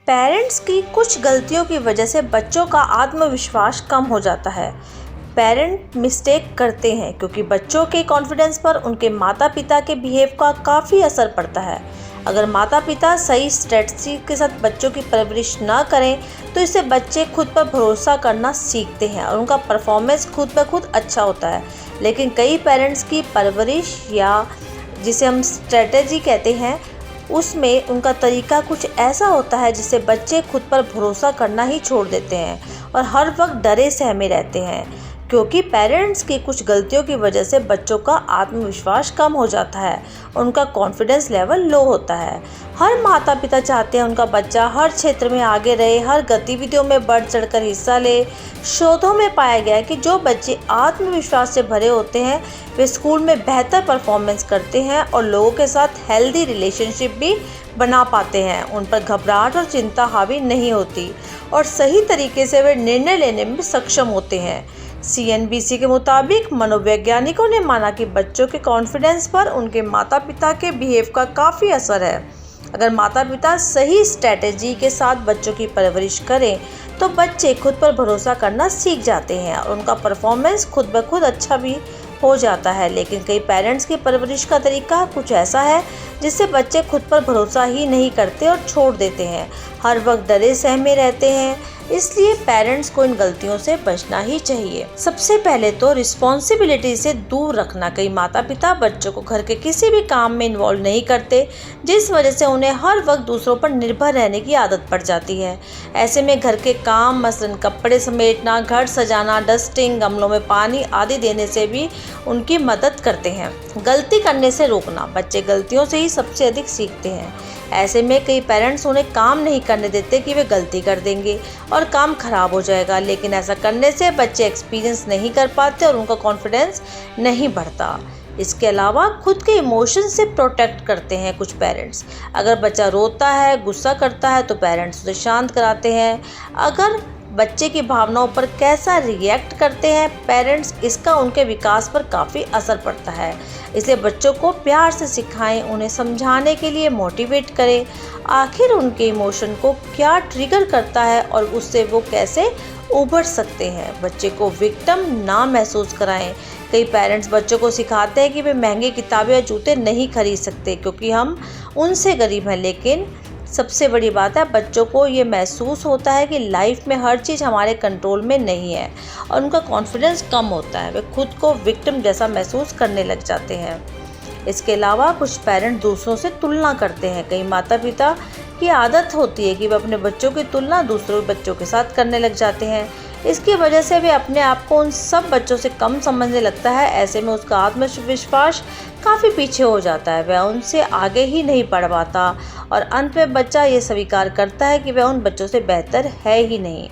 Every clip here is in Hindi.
पेरेंट्स की कुछ गलतियों की वजह से बच्चों का आत्मविश्वास कम हो जाता है। पेरेंट मिस्टेक करते हैं क्योंकि बच्चों के कॉन्फिडेंस पर उनके माता पिता के बिहेव का काफ़ी असर पड़ता है। अगर माता पिता सही स्ट्रेटजी के साथ बच्चों की परवरिश ना करें तो इससे बच्चे खुद पर भरोसा करना सीखते हैं और उनका परफॉर्मेंस खुद ब खुद अच्छा होता है। लेकिन कई पेरेंट्स की परवरिश या जिसे हम स्ट्रेटजी कहते हैं उसमें उनका तरीका कुछ ऐसा होता है जिससे बच्चे खुद पर भरोसा करना ही छोड़ देते हैं और हर वक्त डरे सहमे रहते हैं। क्योंकि पेरेंट्स की कुछ गलतियों की वजह से बच्चों का आत्मविश्वास कम हो जाता है, उनका कॉन्फिडेंस लेवल लो होता है। हर माता पिता चाहते हैं उनका बच्चा हर क्षेत्र में आगे रहे, हर गतिविधियों में बढ़ चढ़कर हिस्सा ले। शोधों में पाया गया है कि जो बच्चे आत्मविश्वास से भरे होते हैं वे स्कूल में बेहतर परफॉर्मेंस करते हैं और लोगों के साथ हेल्दी रिलेशनशिप भी बना पाते हैं। उन पर घबराहट और चिंता हावी नहीं होती और सही तरीके से वे निर्णय लेने में सक्षम होते हैं। CNBC के मुताबिक मनोवैज्ञानिकों ने माना कि बच्चों के कॉन्फिडेंस पर उनके माता पिता के बिहेव का काफ़ी असर है। अगर माता पिता सही स्ट्रैटेजी के साथ बच्चों की परवरिश करें तो बच्चे खुद पर भरोसा करना सीख जाते हैं और उनका परफॉर्मेंस खुद ब खुद अच्छा भी हो जाता है। लेकिन कई पेरेंट्स की परवरिश का तरीका कुछ ऐसा है जिससे बच्चे खुद पर भरोसा ही नहीं करते और छोड़ देते हैं, हर वक्त डरे सहमे रहते हैं। इसलिए पेरेंट्स को इन गलतियों से बचना ही चाहिए। सबसे पहले तो रिस्पॉन्सिबिलिटी से दूर रखना। कई माता पिता बच्चों को घर के किसी भी काम में इन्वॉल्व नहीं करते, जिस वजह से उन्हें हर वक्त दूसरों पर निर्भर रहने की आदत पड़ जाती है। ऐसे में घर के काम मसलन कपड़े समेटना, घर सजाना, डस्टिंग, गमलों में पानी आदि देने से भी उनकी मदद करते हैं। गलती करने से रोकना। बच्चे गलतियों से ही सबसे अधिक सीखते हैं। ऐसे में कई पेरेंट्स उन्हें काम नहीं करने देते कि वे गलती कर देंगे और काम खराब हो जाएगा, लेकिन ऐसा करने से बच्चे एक्सपीरियंस नहीं कर पाते और उनका कॉन्फिडेंस नहीं बढ़ता। इसके अलावा खुद के इमोशन से प्रोटेक्ट करते हैं कुछ पेरेंट्स। अगर बच्चा रोता है, गुस्सा करता है तो पेरेंट्स उसे शांत कराते हैं। अगर बच्चे की भावनाओं पर कैसा रिएक्ट करते हैं पेरेंट्स, इसका उनके विकास पर काफ़ी असर पड़ता है। इसलिए बच्चों को प्यार से सिखाएं, उन्हें समझाने के लिए मोटिवेट करें आखिर उनके इमोशन को क्या ट्रिगर करता है और उससे वो कैसे उभर सकते हैं। बच्चे को विक्टिम ना महसूस कराएं। कई पेरेंट्स बच्चों को सिखाते हैं कि वे महंगी किताबें या जूते नहीं खरीद सकते क्योंकि हम उनसे गरीब हैं, लेकिन सबसे बड़ी बात है बच्चों को ये महसूस होता है कि लाइफ में हर चीज़ हमारे कंट्रोल में नहीं है और उनका कॉन्फिडेंस कम होता है, वे खुद को विक्टिम जैसा महसूस करने लग जाते हैं। इसके अलावा कुछ पेरेंट्स दूसरों से तुलना करते हैं। कई माता पिता की आदत होती है कि वे अपने बच्चों की तुलना दूसरों बच्चों के साथ करने लग जाते हैं। इसकी वजह से वे अपने आप को उन सब बच्चों से कम समझने लगता है। ऐसे में उसका आत्मविश्वास काफ़ी पीछे हो जाता है, वह उनसे आगे ही नहीं बढ़ पाता और अंत में बच्चा ये स्वीकार करता है कि वह उन बच्चों से बेहतर है ही नहीं।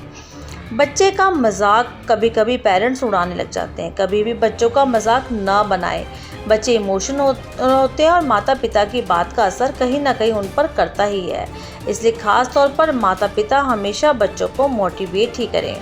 बच्चे का मजाक कभी कभी पेरेंट्स उड़ाने लग जाते हैं। कभी भी बच्चों का मजाक ना बनाएं। बच्चे इमोशन होते हैं और माता पिता की बात का असर कहीं ना कहीं उन पर करता ही है। इसलिए ख़ास तौर पर माता पिता हमेशा बच्चों को मोटिवेट ही करें।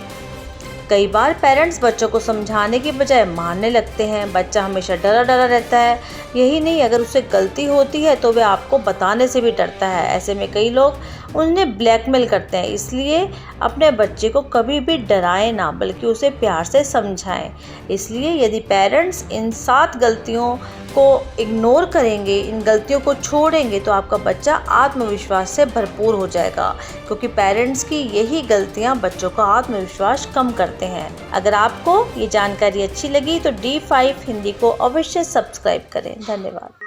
कई बार पेरेंट्स बच्चों को समझाने की बजाय मारने लगते हैं। बच्चा हमेशा डरा डरा रहता है। यही नहीं, अगर उससे गलती होती है तो वह आपको बताने से भी डरता है। ऐसे में कई लोग उन्हें ब्लैकमेल करते हैं। इसलिए अपने बच्चे को कभी भी डराएं ना, बल्कि उसे प्यार से समझाएं। इसलिए यदि पेरेंट्स इन 7 गलतियों को इग्नोर करेंगे, इन गलतियों को छोड़ेंगे तो आपका बच्चा आत्मविश्वास से भरपूर हो जाएगा, क्योंकि पेरेंट्स की यही गलतियां बच्चों का आत्मविश्वास कम करते हैं। अगर आपको ये जानकारी अच्छी लगी तो D5 हिंदी को अवश्य सब्सक्राइब करें। धन्यवाद।